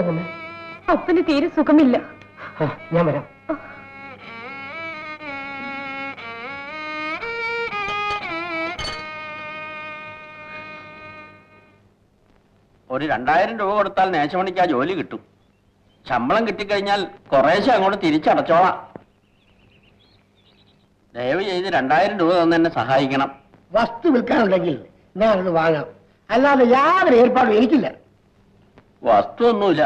അങ്ങനെ? അപ്പന് തീരെ സുഖമില്ല. ഞാൻ വരാം. ഒരു 2000 രൂപ കൊടുത്താൽ നേശമണിക്ക് ആ ജോലി കിട്ടും. ശമ്പളം കിട്ടിക്കഴിഞ്ഞാൽ കുറേശ്ശെ അങ്ങോട്ട് തിരിച്ചടച്ചോളാം. ദയവ് ചെയ്ത് 2000 രൂപ തന്നെ എന്നെ സഹായിക്കണം. വസ്തു വിൽക്കാനുണ്ടെങ്കിൽ ഞാനത് വാങ്ങാം, അല്ലാതെ യാതൊരു ഏർപ്പാടും എനിക്കില്ല. വസ്തു ഒന്നുമില്ല,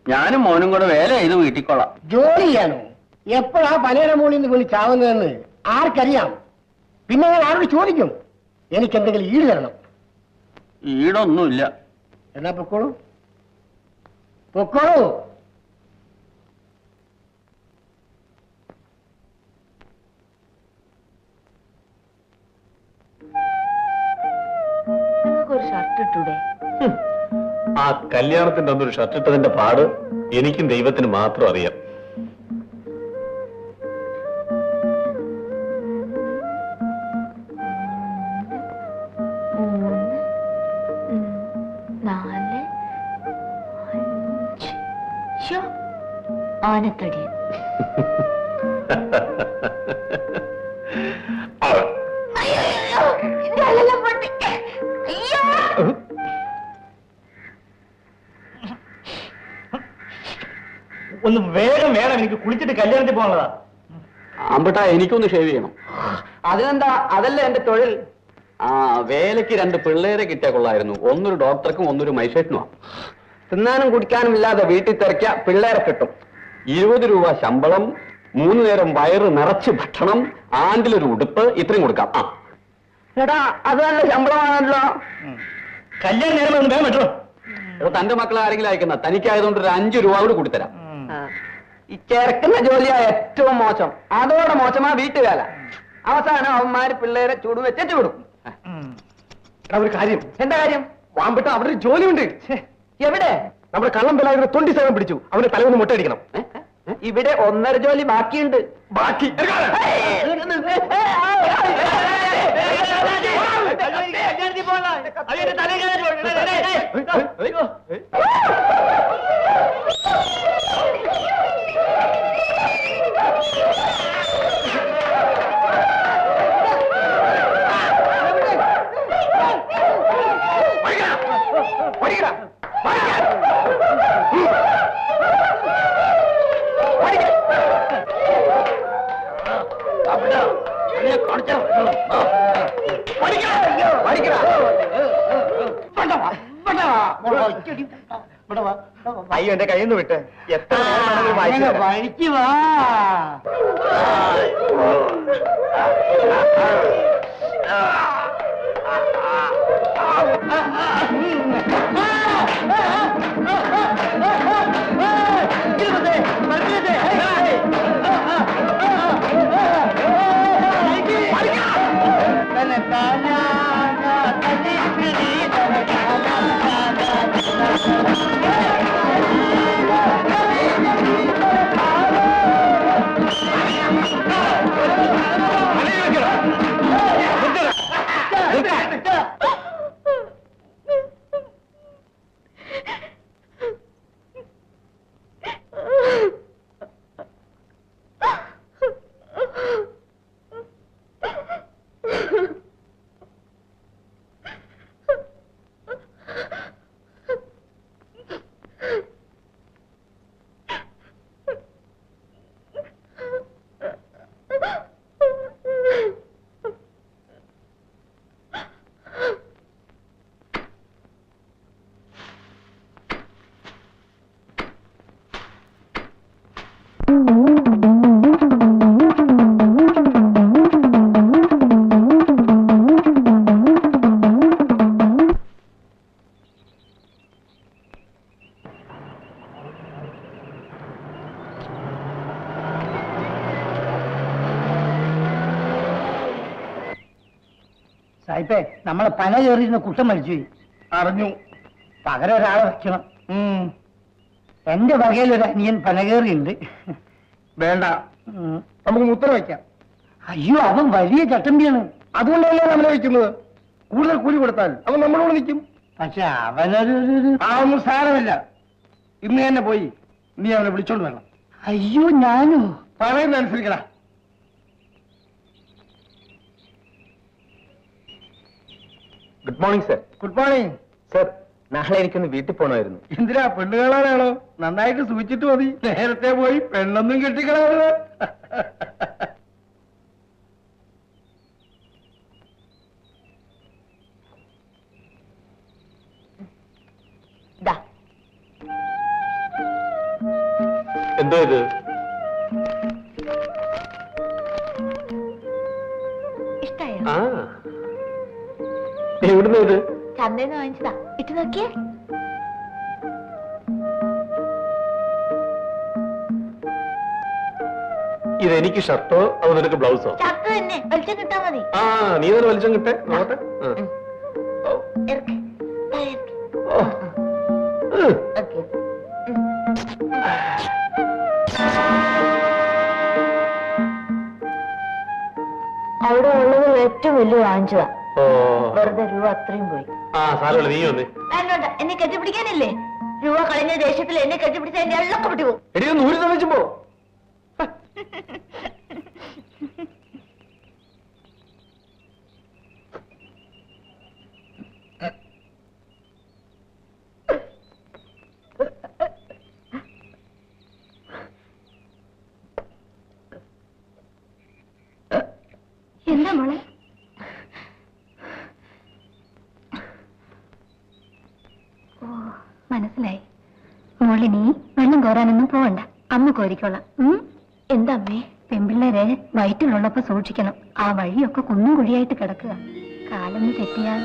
ഞാനും മോനും കൂടെ വേല ചെയ്ത് വീട്ടിക്കൊള്ളാം. ജോലി ചെയ്യാനോ? എപ്പോഴാ പലയുടെ മുകളിൽ നിന്ന് വിളിച്ചാവുന്നതെന്ന് ആർക്കറിയാം? പിന്നെ ഞാൻ ആരോട് ചോദിക്കും? എനിക്കെന്തെങ്കിലും ഈട് തരണം. ഈടൊന്നുമില്ല. എന്നാ പൊക്കോളൂ, പൊക്കോളൂ. നിങ്ങൾക്കൊരു ഷർട്ട് ഇട്ടൂടെ? ആ കല്യാണത്തിന്റെ അന്നൊരു ഷർട്ട് ഇട്ടതിന്റെ പാട് എനിക്കും ദൈവത്തിന് മാത്രം അറിയാം. ആനത്തടി. ഒന്ന് വേഗം വേണം, എനിക്ക് കുളിച്ചിട്ട് കല്യാണത്തിൽ പോകാനുള്ളതാ. അമ്പട്ടാ, എനിക്കൊന്ന് ഷേവ് ചെയ്യണം. അതിനെന്താ, അതല്ലേ എന്റെ തൊഴിൽ. ആ, വേലയ്ക്ക് 2 പിള്ളേരെ കിട്ടിയാ കൊള്ളായിരുന്നു. ഒന്നൊരു ഡോക്ടർക്കും ഒന്നൊരു മൈസേറ്റിനുമാ. തിന്നാനും കുടിക്കാനും ഇല്ലാതെ വീട്ടിൽ തിരക്കിയ പിള്ളേരെ കിട്ടും. 20 രൂപ ശമ്പളം, 3 നേരം വയറ് നിറച്ച് ഭക്ഷണം, ആണ്ടിലൊരു ഉടുപ്പ്, ഇത്രയും കൊടുക്കാം. ആ എടാ, അത് നല്ല ശമ്പളമാണല്ലോ. കല്യാണം നേരം ഒന്ന് വേഗം പറ്റോ? തന്റെ മക്കളെ ആരെങ്കിലും അയക്കുന്ന, തനിക്കായതുകൊണ്ട് ഒരു 5 രൂപ കൂടി കൊടുത്തരാം. ഈ ചേർക്കുന്ന ജോലിയാ ഏറ്റവും മോശം. അതോടെ മോശമാ വീട്ടുവേല. അവസാനം അവന്മാര് പിള്ളേരെ ചൂട് വെച്ചു വിടും. ഒരു കാര്യം. എന്താ കാര്യം? വാമ്പിട്ട അവിടെ ഒരു ജോലിയുണ്ട്. എവിടെ? നമ്മുടെ കള്ളം പിള്ളേരുടെ 27 പിടിച്ചു. അവന് തലവൊന്ന് മുട്ടയടിക്കണം. ഇവിടെ 1.5 ജോലി ബാക്കിയുണ്ട്. ബാക്കി അയ്യോ, എന്റെ കയ്യിൽ നിന്ന് വിട്ട്. എത്ര വഴിക്ക് വാ. സായിപ്പേ, നമ്മളെ പന കയറിയിരുന്ന കുട്ടം മരിച്ചു. അറിഞ്ഞു. പകരം ഒരാളെ വെക്കണം. എന്റെ വകയിലൊരു അനിയൻ പനകേറിയുണ്ട്. വേണ്ട, നമുക്ക് മുത്തര വയ്ക്കാം. അയ്യോ, അവൻ വലിയ ചട്ടമ്പിയാണ്. അതുകൊണ്ടല്ലേ നമ്മളെ വയ്ക്കുന്നത്. കൂടുതൽ കൂലി കൊടുത്താൽ അവൻ നമ്മളോട് നിൽക്കും. പക്ഷെ അവനൊരു ഒന്നും സാരമില്ല. ഇന്ന് തന്നെ പോയി നീ അവനെ വിളിച്ചോണ്ട് വരണം. അയ്യോ ഞാനോ? പറയുന്ന അനുസരിക്കടാ. Good morning sir. Good morning sir, നാളെ എനിക്കൊന്ന് വീട്ടിൽ പോകണമായിരുന്നു. എന്തിനാ? പെണ്ണ് കാണാനാണോ? നന്നായിട്ട് സൂചിച്ചിട്ട് മതി. നേരത്തെ പോയി പെണ്ണൊന്നും കെട്ടിക്കളാ. എന്തോ ഇത്? ഇഷ്ടായോ? ആ, എവിടുന്ന ഇത്? ചന്തന്ന് വാങ്ങിച്ചതാ. ഇട്ട് നോക്കിയേ. ഇതെനിക്ക് ഷർട്ടോ അതോ നിനക്ക് ബ്ലൗസോ? ഷർട്ട് തന്നെ. വെളിച്ചം കിട്ടാ മതി. ആ, നീ തന്നെ വലിച്ചം കിട്ടെ നോട്ടെ. ഇറക്ക്. ദാ ഇറക്ക്. ഓക്കേ. അവിടെ ഉള്ളത് ഏറ്റവും വലിയ വാങ്ങിച്ചതാ. വെറുതെ രൂപ അത്രയും പോയി. ആ, സാരമില്ല, നീ വന്നേ. വേണ്ട, എന്നെ കെട്ടിപ്പിടിക്കാനില്ലേ? രൂപ കളഞ്ഞ ദേഷ്യത്തിൽ എന്നെ കെട്ടിപ്പിടിച്ച എന്റെ എള്ളൊക്കെ വിട്ടു പോകും. എടി, ഒന്ന് ഊരി തളിച്ചു പോ. എന്താ മോളെ? ഓ, മനസ്സിലായി. മോളിനി വെള്ളം കോരാനൊന്നും പോവണ്ട, അമ്മ കോരിക്കോളാം. എന്താ അമ്മേ? പെൺപിള്ളേരെ വയറ്റിലുള്ളപ്പോ സൂക്ഷിക്കണം. ആ വഴിയൊക്കെ കുന്നും കുഴിയായിട്ട് കിടക്കുക. കാലൊന്ന് തെറ്റിയാൽ.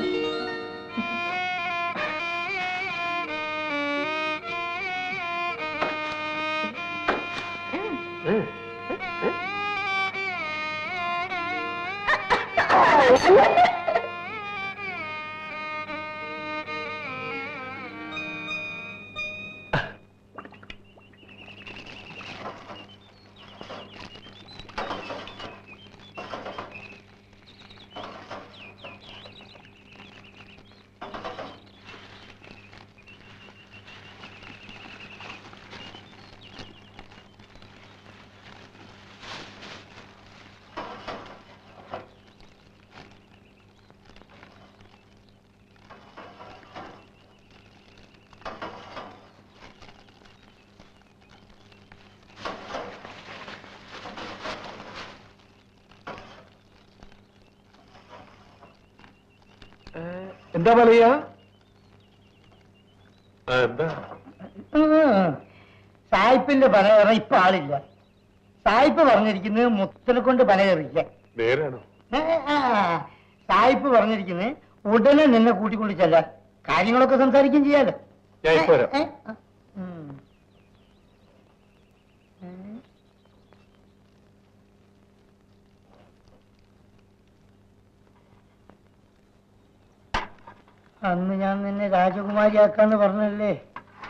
എന്താ പറയാ? എന്താ? സായിപ്പിന്റെ പനകറ ഇപ്പൊ ആളില്ല. സായിപ്പ് പറഞ്ഞിരിക്കുന്നത് മുത്തനെ കൊണ്ട് പനകറിയില്ല. നേരാണോ? സായിപ്പ് പറഞ്ഞിരിക്കുന്നത് ഉടനെ നിന്നെ കൂട്ടിക്കൊണ്ട് ചെല്ലാൻ. കാര്യങ്ങളൊക്കെ സംസാരിക്കുകയും ചെയ്യാലോ. ഞാൻ ഇപ്പൊ വരാം. അന്ന് ഞാൻ നിന്നെ രാജകുമാരിയാക്കാന്ന് പറഞ്ഞല്ലേ?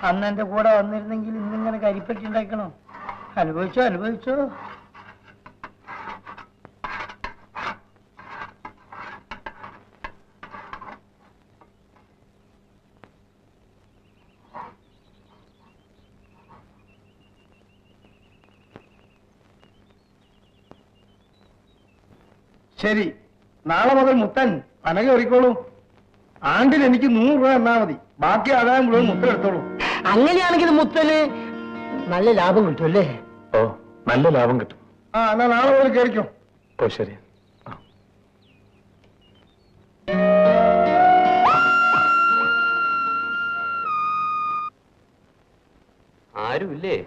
അന്ന് എന്റെ കൂടെ വന്നിരുന്നെങ്കിൽ ഇന്നിങ്ങനെ കരിപ്പറ്റി ഉണ്ടാക്കണോ? അനുഭവിച്ചോ അനുഭവിച്ചോ. ശരി, നാളെ മുതൽ മുത്തൻ പനക എറിക്കോളൂ. ആണ്ടിൽ എനിക്ക് 100 രൂപ എന്നാ മതി. ബാക്കി ആദായം മുഴുവൻ മുത്തൻ എടുത്തോളൂ. അങ്ങനെയാണെങ്കിൽ മുത്തന് നല്ല ലാഭം കിട്ടുമല്ലേ? ഓ, നല്ല ലാഭം കിട്ടും. എന്നാ നാളെ മുതൽ കയറിക്കോ. ഓ, ശരി. ആരുമില്ലേ?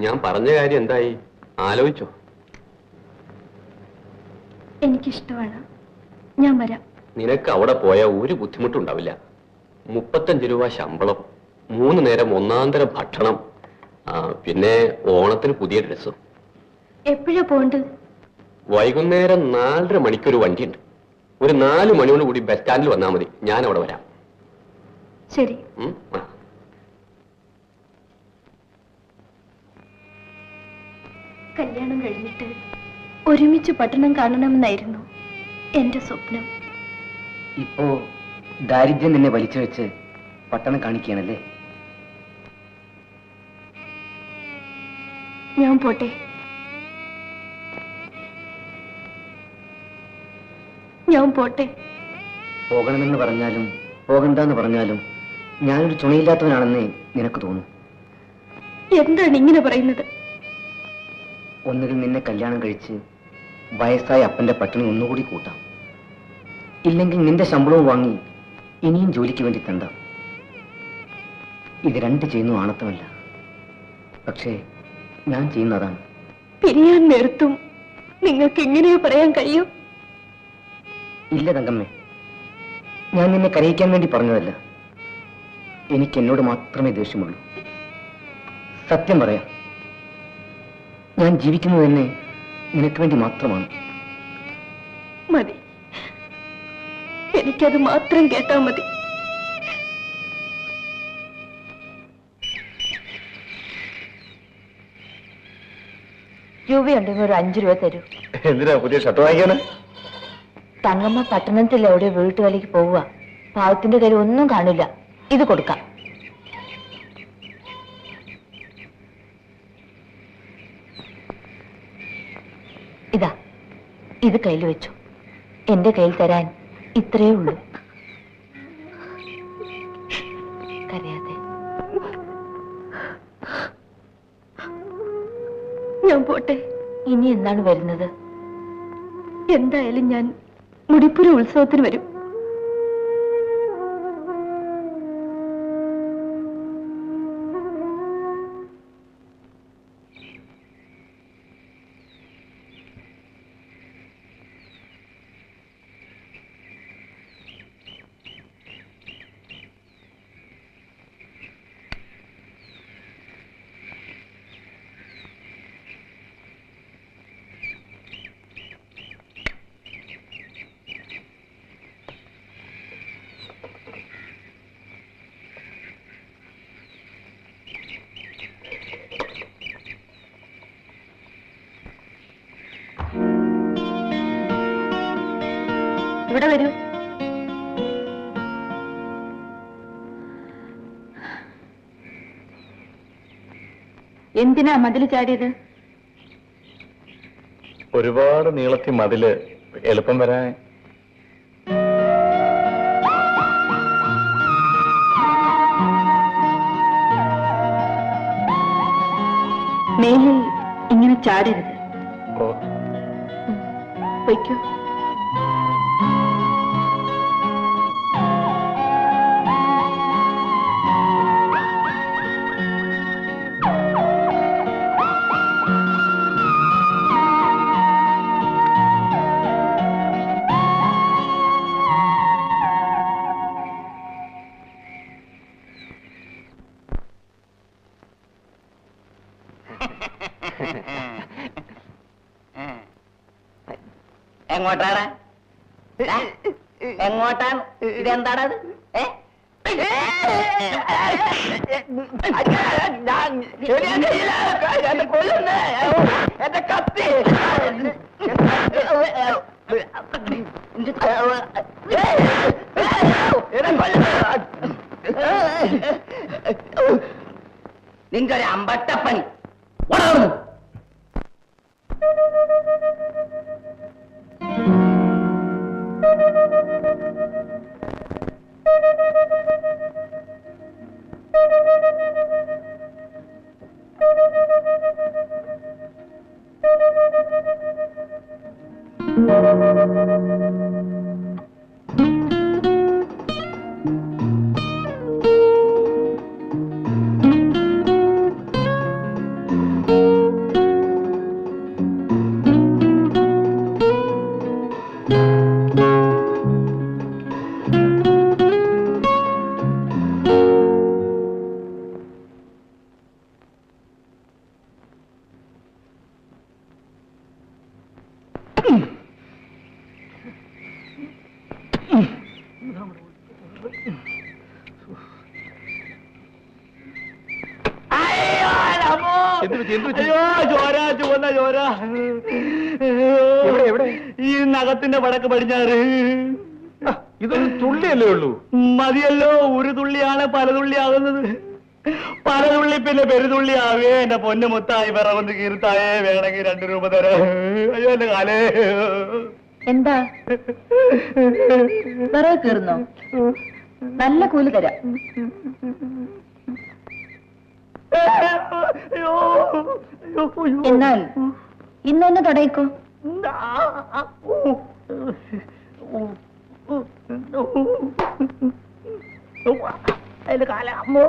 ഞാൻ പറഞ്ഞ കാര്യം എന്തായി? ആലോചിച്ചോ? എനിക്കിഷ്ടമാണ്. ഞാൻ വരാം. നിനക്ക് അവിടെ പോയാൽ ഒരു ബുദ്ധിമുട്ടുണ്ടാവില്ല. 35 രൂപ ശമ്പളം, 3 നേരം ഒന്നാന്തരം ഭക്ഷണം, പിന്നെ ഓണത്തിന് പുതിയ ഡ്രസ്സും. എപ്പോഴാ പോണ്ടത്? വൈകുന്നേരം 4:30 മണിക്കൊരു വണ്ടിയുണ്ട്. ഒരു 4 മണിയോട് കൂടി ബസ് സ്റ്റാൻഡിൽ വന്നാൽ മതി. ഞാൻ അവിടെ വരാം. ശരി. കല്യാണം കഴിഞ്ഞിട്ട് ഒരുമിച്ച് പട്ടണം കാണണമെന്നായിരുന്നു. എന്റെ സ്വപ്നം. ഇപ്പോ ദാരിദ്ര്യം നിന്നെ വലിച്ചു വെച്ച് പട്ടണം കാണിക്കുകയാണല്ലേ? ഞാൻ പോട്ടെ. ഞാൻ പോട്ടെ. പോകണമെന്ന് പറഞ്ഞാലും പോകണ്ടെന്ന് പറഞ്ഞാലും ഞാനൊരു തുണയില്ലാത്തവനാണെന്നേ നിനക്ക് തോന്നും. എന്താണ് ഇങ്ങനെ പറയുന്നത്? ഒന്നുകിൽ നിന്നെ കല്യാണം കഴിച്ച് വയസ്സായ അപ്പന്റെ പട്ടിണി ഒന്നുകൂടി കൂട്ടാം, ഇല്ലെങ്കിൽ നിന്റെ ശമ്പളവും വാങ്ങി ഇനിയും ജോലിക്ക് വേണ്ടി തണ്ടാം. ഇത് രണ്ട് ചെയ്യുന്നു ആണത്തമല്ല, പക്ഷേ ഞാൻ ചെയ്യുന്നതാണ്. പിരിയാൻ നിർത്തും. നിങ്ങൾക്ക് എങ്ങനെയോ പറയാൻ കഴിയും? ഇല്ല തങ്കമ്മേ, ഞാൻ നിന്നെ കരയിക്കാൻ വേണ്ടി പറഞ്ഞതല്ല. എനിക്ക് എന്നോട് മാത്രമേ ദേഷ്യമുള്ളൂ. സത്യം പറയാം, ഞാൻ ജീവിക്കുന്നത് തന്നെ നിനക്ക് വേണ്ടി മാത്രമാണ്. മതി, എനിക്കത് മാത്രം കേട്ടാ മതി. രൂപയുണ്ടെങ്കിൽ ഒരു 5 രൂപ തരൂ. എന്തിനാ പുതിയ ഷർട്ട് വാങ്ങിക്കാന്? തങ്കമ്മ പട്ടണത്തിൽ എവിടെ വീട്ടുവേലയ്ക്ക് പോവുക. പാവത്തിന്റെ കയ്യിൽ ഒന്നും കാണില്ല. ഇത് കൊടുക്കാം. ഇതാ, ഇത് കയ്യിൽ വെച്ചു. എന്റെ കയ്യിൽ തരാൻ ഇത്രയേ ഉള്ളൂ. കരയാതെ. ഞാൻ പോട്ടെ. ഇനി എന്താണ് വരുന്നത്? എന്തായാലും ഞാൻ മുടിപ്പുര ഉത്സവത്തിന് വരും. ഇവിടെ വരൂ. എന്തിനാ മതിൽ ചാടിയത്? ഒരുപാട് നീളത്തി മതില് എളുപ്പം വരാൻ. മേലിൽ ഇങ്ങനെ ചാടരുത്. ഓ, വയ്ക്കൂ. എങ്ങോട്ടാണ്? എങ്ങോട്ടാണ്? ഇതെന്താണത്? എന്റെ കത്തി! നിന്റെ ഒരു അമ്പട്ടപ്പണി. എവിടെ എവിടെ? ഈ നഖത്തിന്റെ വടക്ക് പടിഞ്ഞാറ്. ഇതൊരു തുള്ളിയല്ലേ ഉള്ളൂ. മതിയല്ലോ, ഒരു തുള്ളിയാണ് പല തുള്ളിയാകുന്നത്. പല തുള്ളി പിന്നെ പെരുതുള്ളിയാവേ. എന്റെ പൊന്നു മുത്തായി വിറവൊന്ന് കീർത്തായേ, വേണമെങ്കിൽ 2 രൂപ തരാം. അയ്യോ എന്റെ കാലേ. എന്താ വിറക് കീറുന്നോ? നല്ല കൂലി തരാം. അയ്യോ അയ്യോ എന്നാൽ ഇന്നൊന്ന് തുടയിക്കോ. അതിന്റെ കാല അമ്മോ.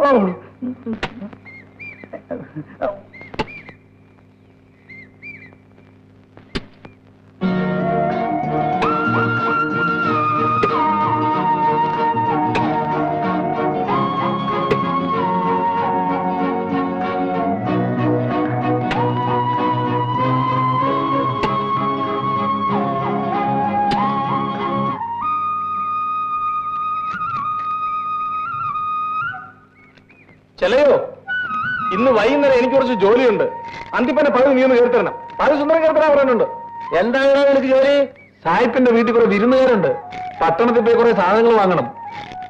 ചെലയോ, ഇന്ന് വൈകുന്നേരം എനിക്ക് കുറച്ച് ജോലിയുണ്ട്. അന്തിപ്പന്നെ പഴം നീ ഒന്ന് കയറിത്തരണം. പഴം സുന്ദരം കയറിത്തരാൻ പറയുന്നുണ്ട്. എന്താണ് നിനക്ക് ജോലി? സായിപ്പിന്റെ വീട്ടിൽ കുറെ വിരുന്നുകാരുണ്ട്. പട്ടണത്തിൽ പോയി കുറെ സാധനങ്ങൾ വാങ്ങണം.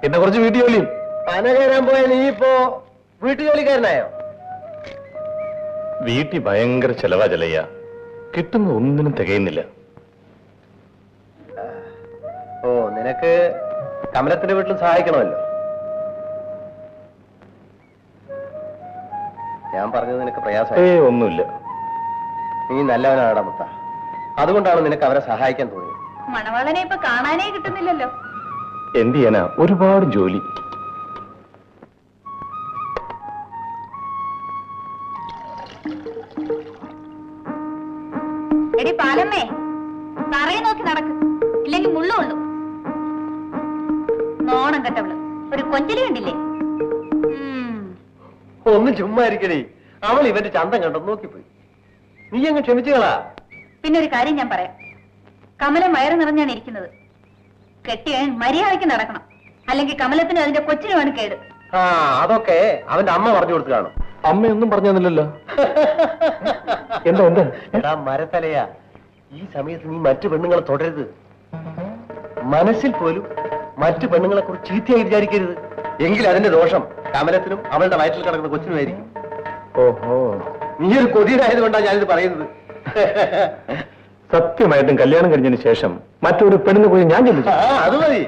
പിന്നെ കുറച്ച് വീട്ടു ജോലിയും. പന കയറാൻ പോയ നീ ഇപ്പോ വീട്ടുജോലിക്കാരനായോ? വീട്ടിൽ ഭയങ്കര ചെലവാ ചെലയ്യ. കിട്ടുന്ന ഒന്നിനും തികയുന്നില്ല. ഓ, നിനക്ക് കമലത്തിന്റെ വീട്ടിൽ സഹായിക്കണമല്ലോ. ഞാൻ പറഞ്ഞത് നിനക്ക് പ്രയാസമായി. ഒന്നുമില്ല. നീ നല്ലവനാടാ മുത്ത. അതുകൊണ്ടാണ് നിനക്ക് അവരെ സഹായിക്കാൻ തോന്നിയത്. മണവാളനെ ഇപ്പൊ കാണാനേ കിട്ടുന്നില്ലല്ലോ. എന്ത് ചെയ്യാനാ, ഒരുപാട് ജോലി. എടി പാലമ്മേ, തറയെ നോക്കി നടക്ക്, ഇല്ലെങ്കിൽ മുള്ളുള്ളൂ. നോണം കെട്ടവള് ഒരു കൊഞ്ചലി കണ്ടില്ലേ? ഒന്നും ചുമ്മാ ഇരിക്കണേ. അവൾ ഇവന്റെ ചന്തം കണ്ടോ നോക്കിപ്പോയി. നീ അങ്ങ് ക്ഷമിച്ചുകളാ. പിന്നെ ഒരു കാര്യം ഞാൻ പറയാം. കമലം വയറ് നിറഞ്ഞാണ് ഇരിക്കുന്നത്. കെട്ടിയൻ മര്യാദയ്ക്ക് നടക്കണം, അല്ലെങ്കിൽ കമലത്തിനും അതിന്റെ കൊച്ചിനുമാണ് കേട്. ആ, അതൊക്കെ അവന്റെ അമ്മ പറഞ്ഞു കൊടുത്തു കാണും. അമ്മയൊന്നും പറഞ്ഞു തന്നില്ലല്ലോ. എന്താ എന്താ? എടാ മരത്തലയാ, ഈ സമയത്ത് നീ മറ്റു പെണ്ണുങ്ങളെ തുടരുത്. മനസ്സിൽ പോലും മറ്റു പെണ്ണുങ്ങളെ കുറിച്ച് ചീത്തയായി വിചാരിക്കരുത്. എങ്കിൽ അതിന്റെ ദോഷം കമലത്തിനും അവളുടെ വയറ്റിൽ കിടക്കുന്ന കൊച്ചിനുമായിരിക്കും. ഓഹോ, നീ ഒരു കൊതിയനായതുകൊണ്ടാണ് ഞാനിത് പറയുന്നത്. സത്യമായിട്ടും കല്യാണം കഴിഞ്ഞതിന് ശേഷം മറ്റൊരു പെണ്ണിനെ പോയി ഞാൻ ചിന്തിച്ചു. അത് മതി.